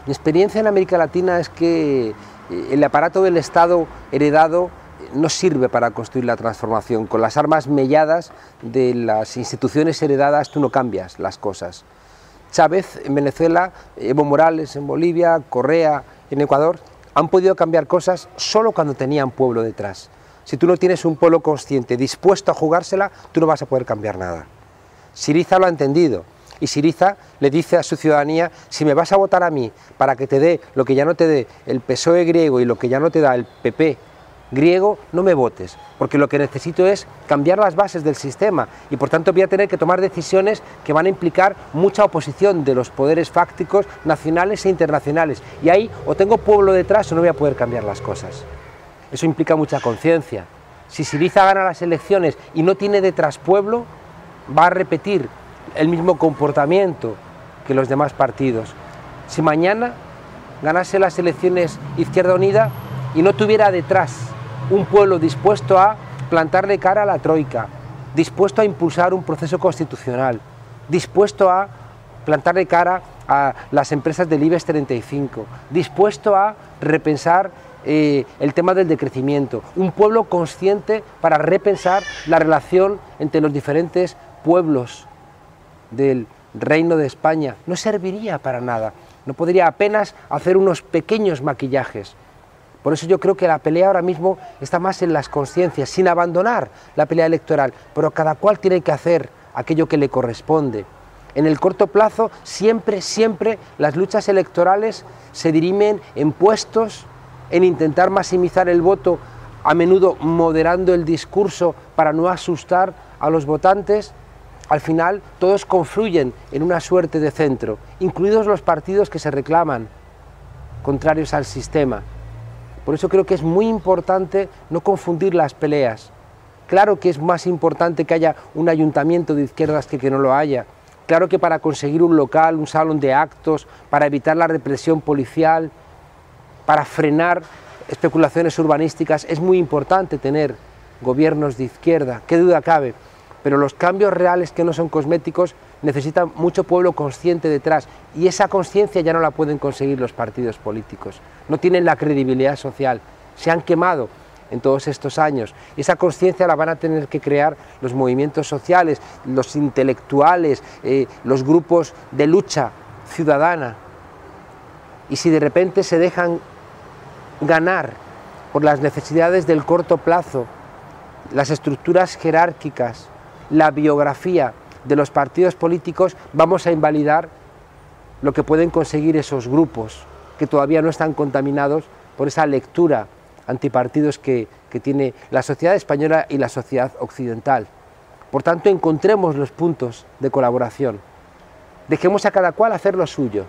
Mi experiencia en América Latina es que el aparato del Estado heredado no sirve para construir la transformación. Con las armas melladas de las instituciones heredadas tú no cambias las cosas. Chávez en Venezuela, Evo Morales en Bolivia, Correa en Ecuador han podido cambiar cosas solo cuando tenían pueblo detrás. Si tú no tienes un pueblo consciente dispuesto a jugársela, tú no vas a poder cambiar nada. Syriza lo ha entendido y Syriza le dice a su ciudadanía: si me vas a votar a mí para que te dé lo que ya no te dé el PSOE griego y lo que ya no te da el PP griego, no me votes, porque lo que necesito es cambiar las bases del sistema y por tanto voy a tener que tomar decisiones que van a implicar mucha oposición de los poderes fácticos nacionales e internacionales, y ahí o tengo pueblo detrás o no voy a poder cambiar las cosas. Eso implica mucha conciencia. Si Syriza gana las elecciones y no tiene detrás pueblo, va a repetir el mismo comportamiento que los demás partidos. Si mañana ganase las elecciones Izquierda Unida y no tuviera detrás un pueblo dispuesto a plantarle cara a la troika, dispuesto a impulsar un proceso constitucional, dispuesto a plantarle cara a las empresas del IBEX 35, dispuesto a repensar el tema del decrecimiento, un pueblo consciente para repensar la relación entre los diferentes pueblos del Reino de España, no serviría para nada, no podría apenas hacer unos pequeños maquillajes. Por eso yo creo que la pelea ahora mismo está más en las conciencias, sin abandonar la pelea electoral, pero cada cual tiene que hacer aquello que le corresponde. En el corto plazo siempre las luchas electorales se dirimen en puestos, en intentar maximizar el voto, a menudo moderando el discurso para no asustar a los votantes. Al final todos confluyen en una suerte de centro, incluidos los partidos que se reclaman contrarios al sistema. Por eso creo que es muy importante no confundir las peleas. Claro que es más importante que haya un ayuntamiento de izquierdas que no lo haya. Claro que para conseguir un local, un salón de actos, para evitar la represión policial, para frenar especulaciones urbanísticas, es muy importante tener gobiernos de izquierda, qué duda cabe. Pero los cambios reales que no son cosméticos necesitan mucho pueblo consciente detrás, y esa conciencia ya no la pueden conseguir los partidos políticos. No tienen la credibilidad social, se han quemado en todos estos años. Esa conciencia la van a tener que crear los movimientos sociales, los intelectuales, los grupos de lucha ciudadana. Y si de repente se dejan ganar por las necesidades del corto plazo, las estructuras jerárquicas, la biografía de los partidos políticos, vamos a invalidar lo que pueden conseguir esos grupos que todavía no están contaminados por esa lectura antipartidos que tiene la sociedad española y la sociedad occidental. Por tanto, encontremos los puntos de colaboración, dejemos a cada cual hacer lo suyo.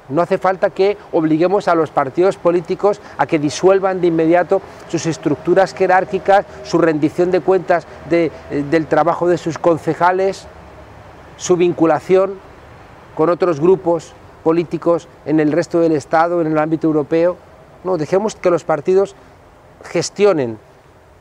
No hace falta que obliguemos a los partidos políticos a que disuelvan de inmediato sus estructuras jerárquicas, su rendición de cuentas del trabajo de sus concejales, su vinculación con otros grupos políticos en el resto del Estado, en el ámbito europeo. No, dejemos que los partidos gestionen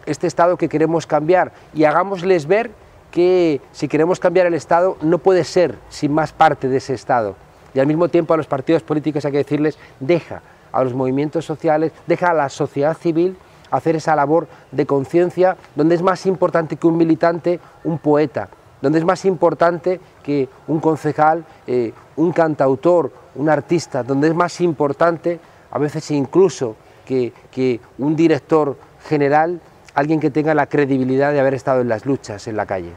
este Estado que queremos cambiar y hagámosles ver que si queremos cambiar el Estado no puede ser sin más parte de ese Estado. Y al mismo tiempo a los partidos políticos hay que decirles: deja a los movimientos sociales, deja a la sociedad civil hacer esa labor de conciencia, donde es más importante que un militante, un poeta, donde es más importante que un concejal, un cantautor, un artista, donde es más importante a veces incluso que un director general, alguien que tenga la credibilidad de haber estado en las luchas en la calle.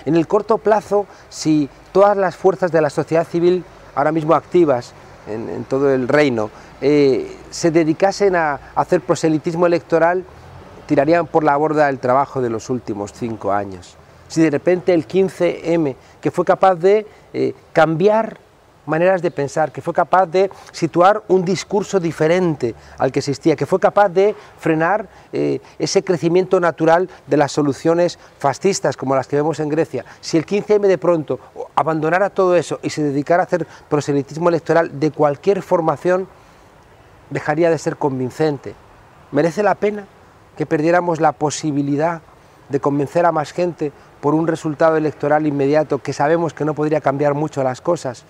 En el corto plazo, si todas las fuerzas de la sociedad civil ahora mismo activas en todo el reino se dedicasen a hacer proselitismo electoral, tirarían por la borda el trabajo de los últimos 5 años. Si de repente el 15M, que fue capaz de cambiar maneras de pensar, que fue capaz de situar un discurso diferente al que existía, que fue capaz de frenar ese crecimiento natural de las soluciones fascistas como las que vemos en Grecia, si el 15M de pronto abandonara todo eso y se dedicara a hacer proselitismo electoral de cualquier formación, dejaría de ser convincente. ¿Merece la pena que perdiéramos la posibilidad de convencer a más gente por un resultado electoral inmediato que sabemos que no podría cambiar mucho las cosas,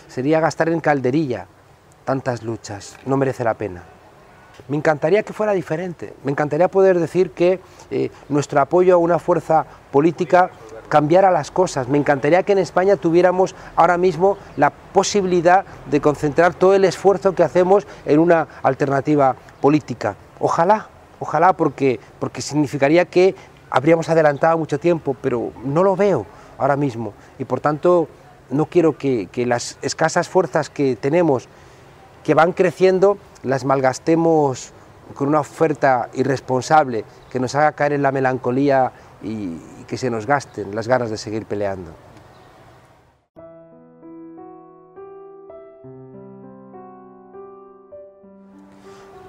sería gastar en calderilla tantas luchas, no merece la pena. Me encantaría que fuera diferente, me encantaría poder decir que nuestro apoyo a una fuerza política cambiara las cosas, me encantaría que en España tuviéramos ahora mismo la posibilidad de concentrar todo el esfuerzo que hacemos en una alternativa política. Ojalá, ojalá, porque significaría que habríamos adelantado mucho tiempo, pero no lo veo ahora mismo y por tanto no quiero que las escasas fuerzas que tenemos, que van creciendo, las malgastemos con una oferta irresponsable que nos haga caer en la melancolía y que se nos gasten las ganas de seguir peleando.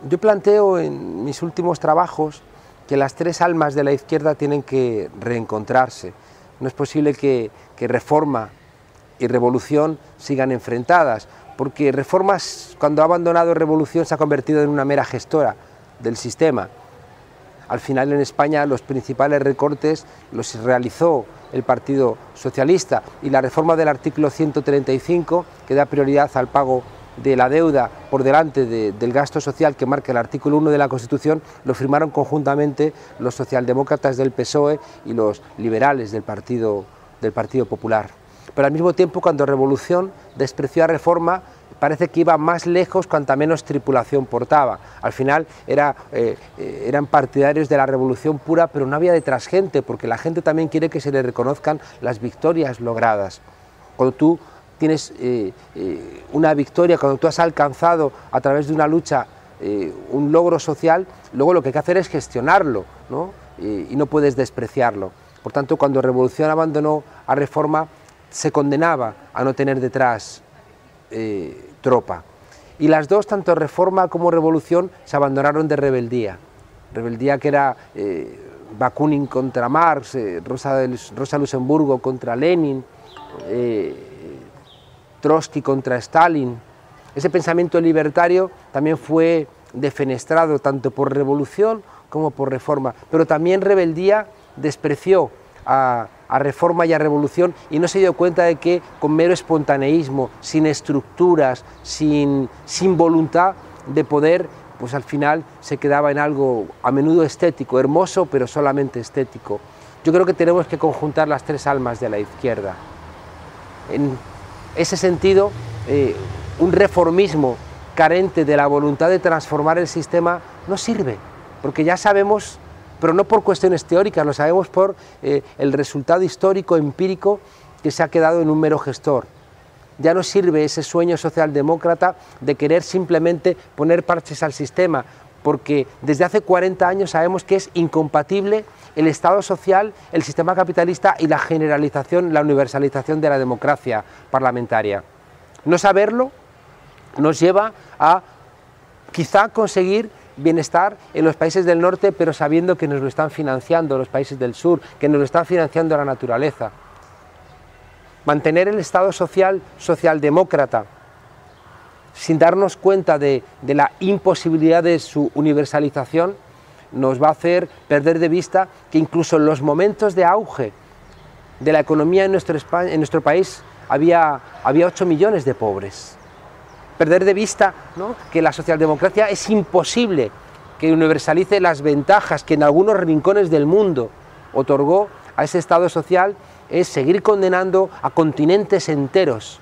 Yo planteo en mis últimos trabajos que las tres almas de la izquierda tienen que reencontrarse. No es posible que Reforma y Revolución sigan enfrentadas, porque Reformas, cuando ha abandonado Revolución, se ha convertido en una mera gestora del sistema. Al final en España los principales recortes los realizó el Partido Socialista y la reforma del artículo 135, que da prioridad al pago de la deuda por delante del gasto social que marca el artículo 1 de la Constitución, lo firmaron conjuntamente los socialdemócratas del PSOE y los liberales del Partido Popular. Pero al mismo tiempo, cuando Revolución despreció a Reforma, parece que iba más lejos cuanta menos tripulación portaba. Al final eran partidarios de la revolución pura, pero no había detrás gente, porque la gente también quiere que se le reconozcan las victorias logradas. Cuando tú tienes una victoria, cuando tú has alcanzado a través de una lucha un logro social, luego lo que hay que hacer es gestionarlo, ¿no? Y no puedes despreciarlo. Por tanto, cuando Revolución abandonó a Reforma, se condenaba a no tener detrás tropa. Y las dos, tanto Reforma como Revolución, se abandonaron de rebeldía. Rebeldía que era Bakunin contra Marx, Rosa Luxemburgo contra Lenin, Trotsky contra Stalin. Ese pensamiento libertario también fue defenestrado tanto por Revolución como por Reforma, pero también Rebeldía despreció a Reforma y a Revolución y no se dio cuenta de que con mero espontaneísmo, sin estructuras, sin voluntad de poder, pues al final se quedaba en algo a menudo estético, hermoso, pero solamente estético. Yo creo que tenemos que conjuntar las tres almas de la izquierda. En ese sentido, un reformismo carente de la voluntad de transformar el sistema no sirve, porque ya sabemos, pero no por cuestiones teóricas, lo sabemos por el resultado histórico, empírico, que se ha quedado en un mero gestor. Ya no sirve ese sueño socialdemócrata de querer simplemente poner parches al sistema, porque desde hace 40 años sabemos que es incompatible el Estado social, el sistema capitalista y la generalización, la universalización de la democracia parlamentaria. No saberlo nos lleva a quizá conseguir bienestar en los países del norte, pero sabiendo que nos lo están financiando los países del sur, que nos lo están financiando la naturaleza. Mantener el Estado social socialdemócrata sin darnos cuenta de la imposibilidad de su universalización nos va a hacer perder de vista que incluso en los momentos de auge de la economía en nuestro país había 8 millones de pobres. Perder de vista, ¿no?, que la socialdemocracia es imposible que universalice las ventajas que en algunos rincones del mundo otorgó a ese Estado social, es seguir condenando a continentes enteros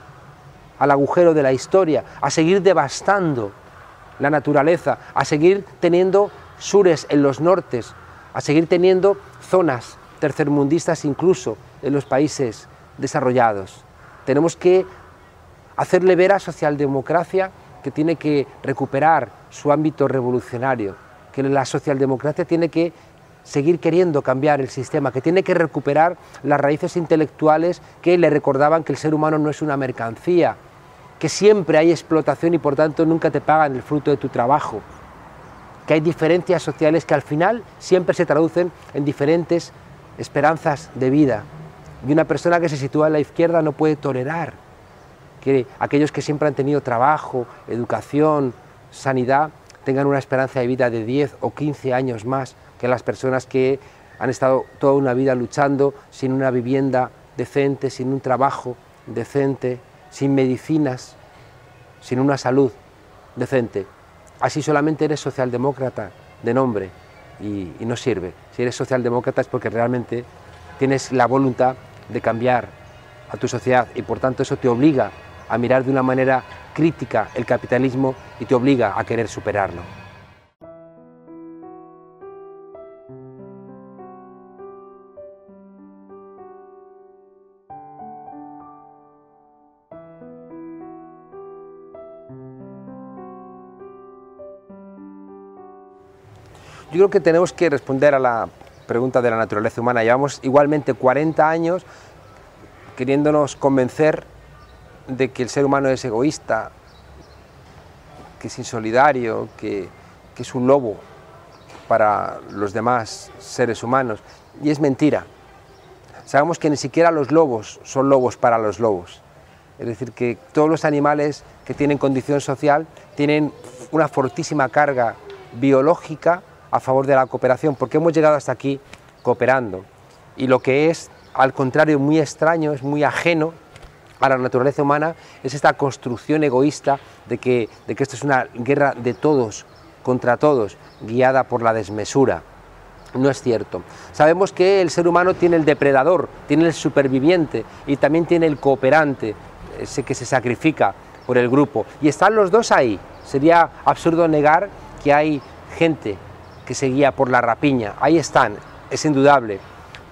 al agujero de la historia, a seguir devastando la naturaleza, a seguir teniendo sures en los nortes, a seguir teniendo zonas tercermundistas incluso en los países desarrollados. Tenemos que hacerle ver a socialdemocracia que tiene que recuperar su ámbito revolucionario, que la socialdemocracia tiene que seguir queriendo cambiar el sistema, que tiene que recuperar las raíces intelectuales que le recordaban que el ser humano no es una mercancía, que siempre hay explotación y por tanto nunca te pagan el fruto de tu trabajo, que hay diferencias sociales que al final siempre se traducen en diferentes esperanzas de vida. Y una persona que se sitúa en la izquierda no puede tolerar que aquellos que siempre han tenido trabajo, educación, sanidad, tengan una esperanza de vida de 10 o 15 años más que las personas que han estado toda una vida luchando sin una vivienda decente, sin un trabajo decente, sin medicinas, sin una salud decente. Así solamente eres socialdemócrata de nombre y no sirve. Si eres socialdemócrata es porque realmente tienes la voluntad de cambiar a tu sociedad y por tanto eso te obliga a mirar de una manera crítica el capitalismo y te obliga a querer superarlo. Yo creo que tenemos que responder a la pregunta de la naturaleza humana. Llevamos igualmente 40 años queriéndonos convencer de que el ser humano es egoísta, que es insolidario, que es un lobo para los demás seres humanos. Y es mentira. Sabemos que ni siquiera los lobos son lobos para los lobos. Es decir, que todos los animales que tienen condición social tienen una fortísima carga biológica a favor de la cooperación, porque hemos llegado hasta aquí cooperando. Y lo que es, al contrario, muy extraño, es muy ajeno a la naturaleza humana, es esta construcción egoísta de que esto es una guerra de todos contra todos, guiada por la desmesura. No es cierto. Sabemos que el ser humano tiene el depredador, tiene el superviviente y también tiene el cooperante, ese que se sacrifica por el grupo. Y están los dos ahí. Sería absurdo negar que hay gente que se guía por la rapiña. Ahí están, es indudable.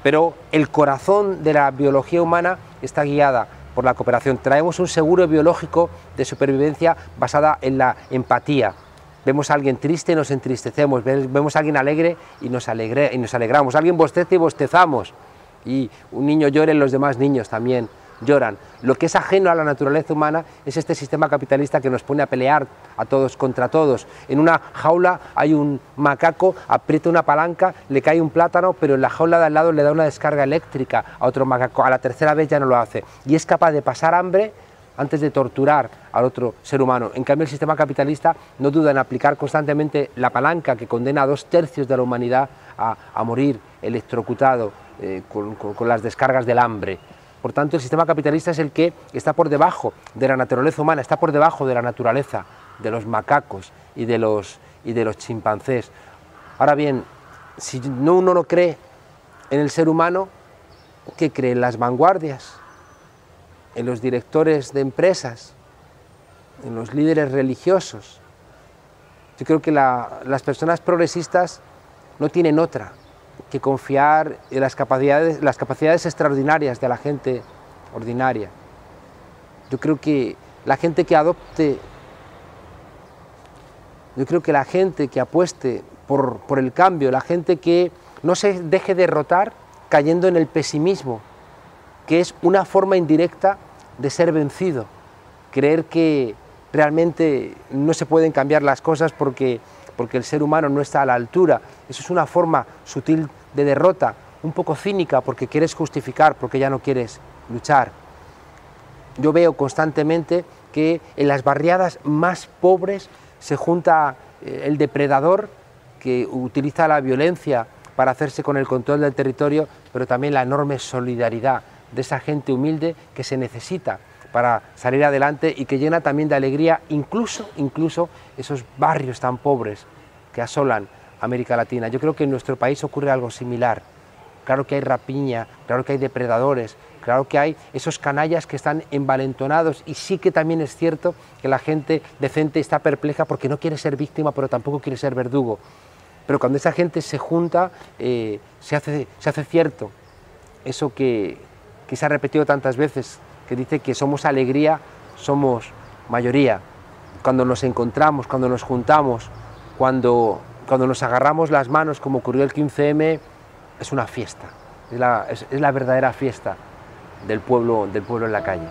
Pero el corazón de la biología humana está guiada por la cooperación. Traemos un seguro biológico de supervivencia basada en la empatía. Vemos a alguien triste y nos entristecemos, vemos a alguien alegre y nos alegramos, alguien bosteza y bostezamos, y un niño llora y los demás niños también lloran. Lo que es ajeno a la naturaleza humana es este sistema capitalista que nos pone a pelear a todos contra todos. En una jaula hay un macaco, aprieta una palanca, le cae un plátano, pero en la jaula de al lado le da una descarga eléctrica a otro macaco, a la tercera vez ya no lo hace, y es capaz de pasar hambre antes de torturar al otro ser humano. En cambio, el sistema capitalista no duda en aplicar constantemente la palanca que condena a 2/3 de la humanidad a morir electrocutado con las descargas del hambre. Por tanto, el sistema capitalista es el que está por debajo de la naturaleza humana, está por debajo de la naturaleza de los macacos y de los chimpancés. Ahora bien, si uno no cree en el ser humano, ¿qué cree? En las vanguardias, en los directores de empresas, en los líderes religiosos. Yo creo que las personas progresistas no tienen otra que confiar en las capacidades extraordinarias de la gente ordinaria. Yo creo que la gente que adopte, yo creo que la gente que apueste por el cambio, la gente que no se deje derrotar cayendo en el pesimismo, que es una forma indirecta de ser vencido, creer que realmente no se pueden cambiar las cosas porque el ser humano no está a la altura. Eso es una forma sutil de derrota, un poco cínica, porque quieres justificar, porque ya no quieres luchar. Yo veo constantemente que en las barriadas más pobres se junta el depredador que utiliza la violencia para hacerse con el control del territorio, pero también la enorme solidaridad de esa gente humilde que se necesita para salir adelante y que llena también de alegría incluso esos barrios tan pobres que asolan América Latina. Yo creo que en nuestro país ocurre algo similar. Claro que hay rapiña, claro que hay depredadores, claro que hay esos canallas que están envalentonados, y sí que también es cierto que la gente decente está perpleja porque no quiere ser víctima, pero tampoco quiere ser verdugo. Pero cuando esa gente se junta, se hace cierto eso que se ha repetido tantas veces, que dice que somos alegría, somos mayoría. Cuando nos encontramos, cuando nos juntamos, cuando nos agarramos las manos, como ocurrió el 15M, es una fiesta, es la verdadera fiesta del pueblo en la calle.